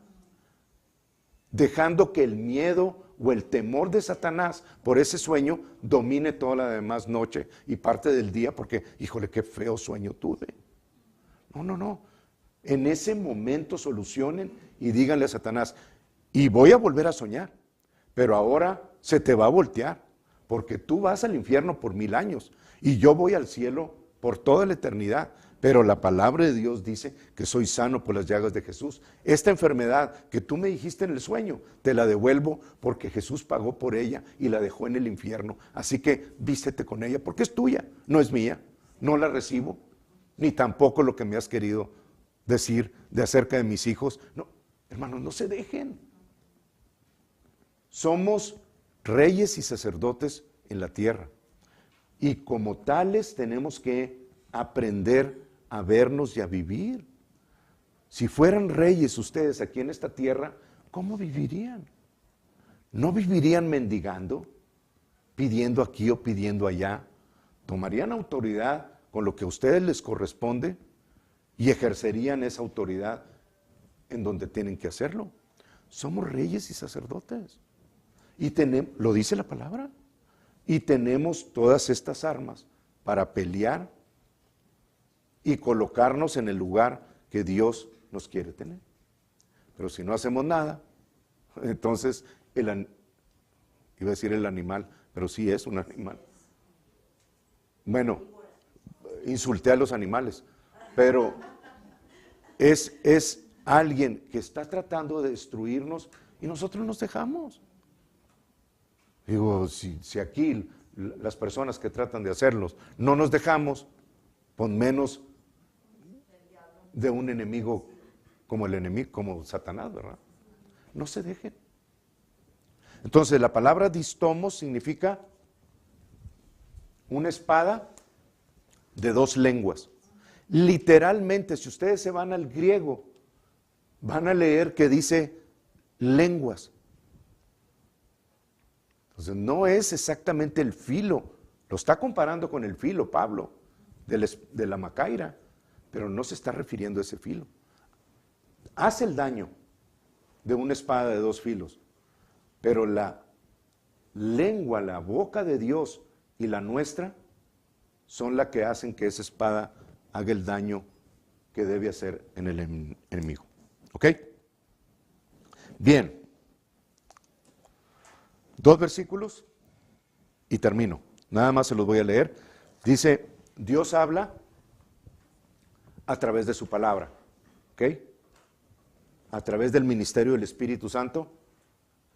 dejando que el miedo o el temor de Satanás por ese sueño domine toda la demás noche y parte del día, porque, híjole, qué feo sueño tuve. No. En ese momento solucionen y díganle a Satanás, y voy a volver a soñar, pero ahora se te va a voltear, porque tú vas al infierno por 1000 años y yo voy al cielo por toda la eternidad. Pero la palabra de Dios dice que soy sano por las llagas de Jesús. Esta enfermedad que tú me dijiste en el sueño, te la devuelvo porque Jesús pagó por ella y la dejó en el infierno. Así que vístete con ella porque es tuya, no es mía. No la recibo, ni tampoco lo que me has querido decir de acerca de mis hijos. No, hermanos, no se dejen. Somos reyes y sacerdotes en la tierra. Y como tales tenemos que aprender a vernos y a vivir. Si fueran reyes ustedes aquí en esta tierra, ¿cómo vivirían? ¿No vivirían mendigando, pidiendo aquí o pidiendo allá? ¿Tomarían autoridad con lo que a ustedes les corresponde y ejercerían esa autoridad en donde tienen que hacerlo? Somos reyes y sacerdotes. Y tenemos, lo dice la palabra, y tenemos todas estas armas para pelear y colocarnos en el lugar que Dios nos quiere tener. Pero si no hacemos nada, entonces iba a decir el animal, pero sí es un animal. Bueno, insulté a los animales, pero es alguien que está tratando de destruirnos y nosotros nos dejamos. Digo, si aquí las personas que tratan de hacerlos no nos dejamos, pues menos de un enemigo como el enemigo, como Satanás, ¿verdad? No se dejen. Entonces, la palabra distomos significa una espada de dos lenguas. Literalmente, si ustedes se van al griego, van a leer que dice lenguas. Entonces, no es exactamente el filo. Lo está comparando con el filo, Pablo, de la macaira, pero no se está refiriendo a ese filo. Hace el daño de una espada de dos filos, pero la lengua, la boca de Dios y la nuestra son las que hacen que esa espada haga el daño que debe hacer en el enemigo. ¿Ok? Bien. 2 versículos y termino. Nada más se los voy a leer. Dice, Dios habla a través de su palabra. ¿Ok? A través del ministerio del Espíritu Santo.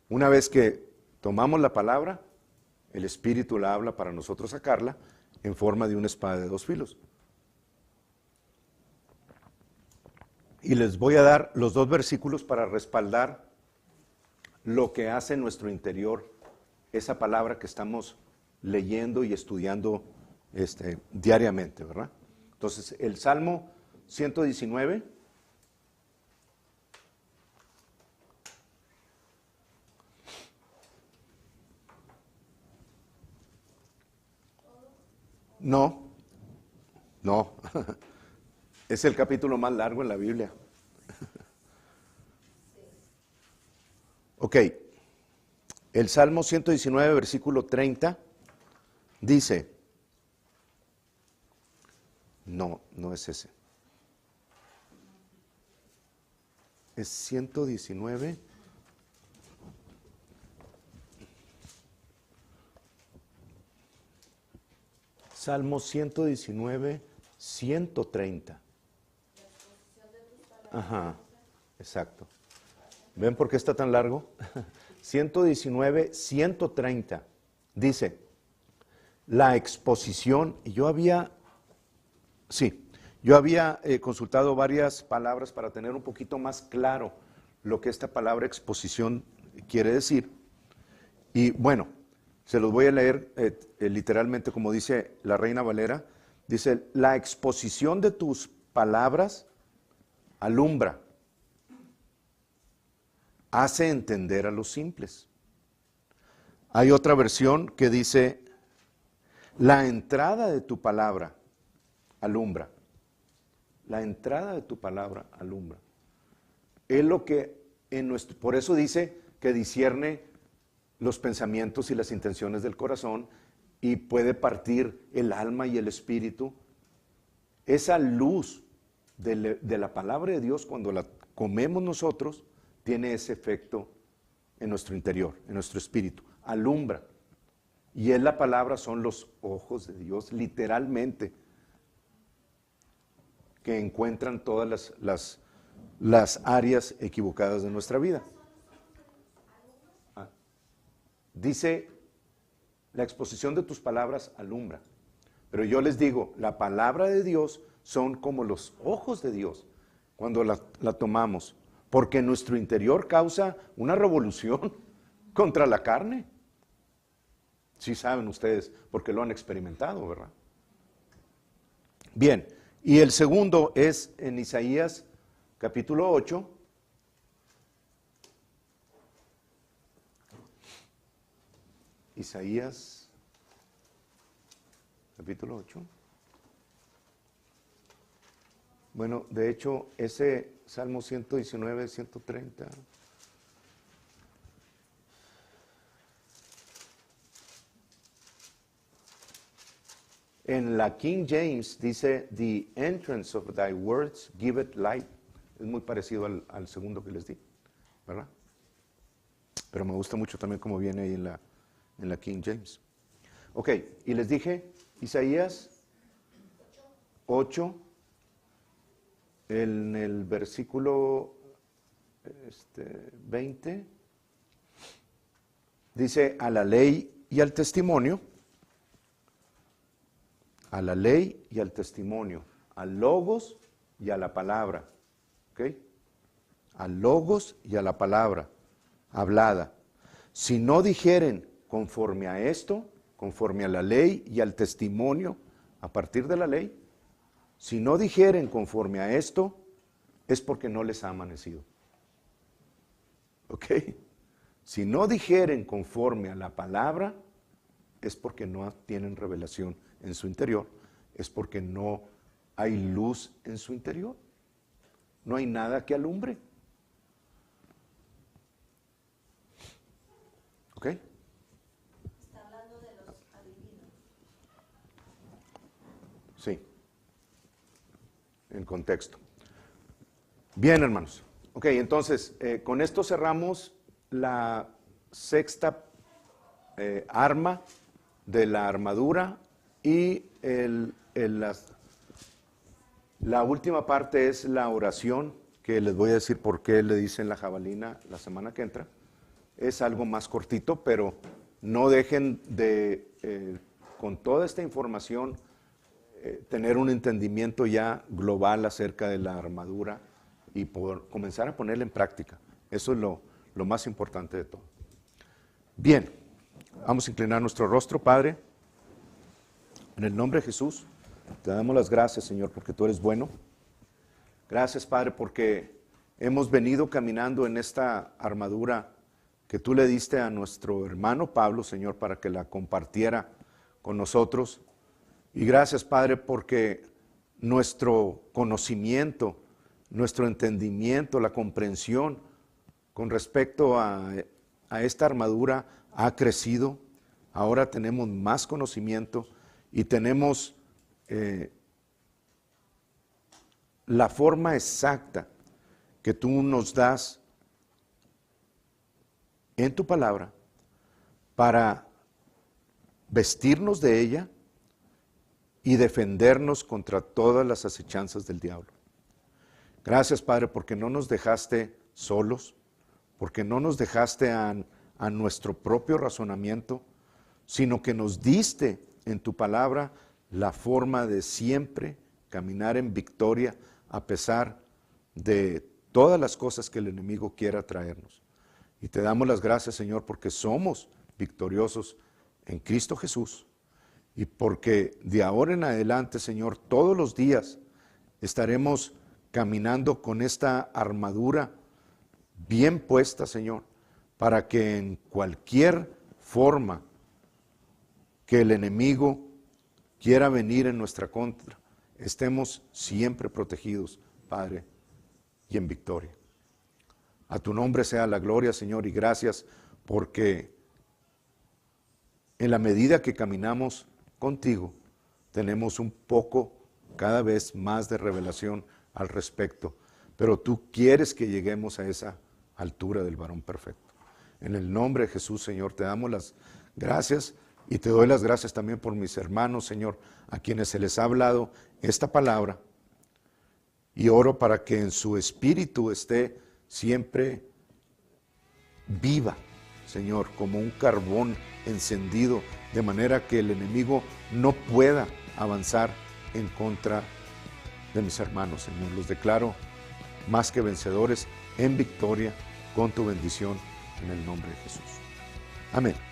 Una vez que tomamos la palabra, el Espíritu la habla para nosotros sacarla en forma de una espada de dos filos. Y les voy a dar los 2 versículos para respaldar lo que hace en nuestro interior esa palabra que estamos leyendo y estudiando diariamente, ¿verdad? Entonces, el Salmo 119. No, es el capítulo más largo en la Biblia. Ok, el Salmo 119, versículo 30, dice, no es ese. Es 119. Salmo 119, 130. Ajá, exacto. ¿Ven por qué está tan largo? 119, 130. Dice, la exposición, y yo había consultado varias palabras para tener un poquito más claro lo que esta palabra exposición quiere decir. Y bueno, se los voy a leer literalmente como dice la Reina Valera. Dice, la exposición de tus palabras alumbra, hace entender a los simples. Hay otra versión que dice, la entrada de tu palabra alumbra. La entrada de tu palabra alumbra. Es lo que por eso dice que discierne los pensamientos y las intenciones del corazón y puede partir el alma y el espíritu. Esa luz de la palabra de Dios, cuando la comemos nosotros, tiene ese efecto en nuestro interior, en nuestro espíritu, alumbra. Y la palabra son los ojos de Dios, literalmente, que encuentran todas las áreas equivocadas de nuestra vida. Dice, la exposición de tus palabras alumbra. Pero yo les digo, la palabra de Dios son como los ojos de Dios cuando la tomamos, porque en nuestro interior causa una revolución contra la carne. Sí saben ustedes, porque lo han experimentado, ¿verdad? Bien, y el segundo es en Isaías capítulo 8, Isaías, capítulo 8. Bueno, de hecho, ese Salmo 119, 130. En la King James dice, the entrance of thy words giveth light. Es muy parecido al segundo que les di, ¿verdad? Pero me gusta mucho también cómo viene ahí en la King James. Ok, y les dije, Isaías 8, en el versículo 20, dice, a la ley y al testimonio, a la ley y al testimonio, al logos y a la palabra, ¿ok? Al logos y a la palabra hablada. Si no dijeren conforme a esto, conforme a la ley y al testimonio, a partir de la ley, si no dijeren conforme a esto, es porque no les ha amanecido. ¿Ok? Si no dijeren conforme a la palabra, es porque no tienen revelación en su interior, es porque no hay luz en su interior. No hay nada que alumbre. ¿Ok? Está hablando de los adivinos. Sí. En contexto. Bien, hermanos. Ok, entonces, con esto cerramos la sexta arma de la armadura y la última parte es la oración, que les voy a decir por qué le dicen la jabalina la semana que entra. Es algo más cortito, pero no dejen de, con toda esta información, tener un entendimiento ya global acerca de la armadura y por comenzar a ponerla en práctica. Eso es lo más importante de todo. Bien, vamos a inclinar nuestro rostro, Padre. En el nombre de Jesús, te damos las gracias, Señor, porque tú eres bueno. Gracias, Padre, porque hemos venido caminando en esta armadura que tú le diste a nuestro hermano Pablo, Señor, para que la compartiera con nosotros. Y gracias, Padre, porque nuestro conocimiento, nuestro entendimiento, la comprensión con respecto a esta armadura ha crecido. Ahora tenemos más conocimiento y tenemos la forma exacta que tú nos das en tu palabra para vestirnos de ella y defendernos contra todas las acechanzas del diablo. Gracias, Padre, porque no nos dejaste solos, porque no nos dejaste a nuestro propio razonamiento, sino que nos diste en tu palabra la forma de siempre caminar en victoria a pesar de todas las cosas que el enemigo quiera traernos. Y te damos las gracias, Señor, porque somos victoriosos en Cristo Jesús y porque de ahora en adelante, Señor, todos los días estaremos caminando con esta armadura bien puesta, Señor, para que en cualquier forma que el enemigo quiera venir en nuestra contra, estemos siempre protegidos, Padre, y en victoria. A tu nombre sea la gloria, Señor, y gracias porque en la medida que caminamos contigo, tenemos un poco, cada vez más de revelación al respecto, pero tú quieres que lleguemos a esa altura del varón perfecto. En el nombre de Jesús, Señor, te damos las gracias y te doy las gracias también por mis hermanos, Señor, a quienes se les ha hablado esta palabra, y oro para que en su espíritu esté siempre viva, Señor, como un carbón encendido, de manera que el enemigo no pueda avanzar en contra de mis hermanos, Señor. Los declaro más que vencedores en victoria con tu bendición en el nombre de Jesús. Amén.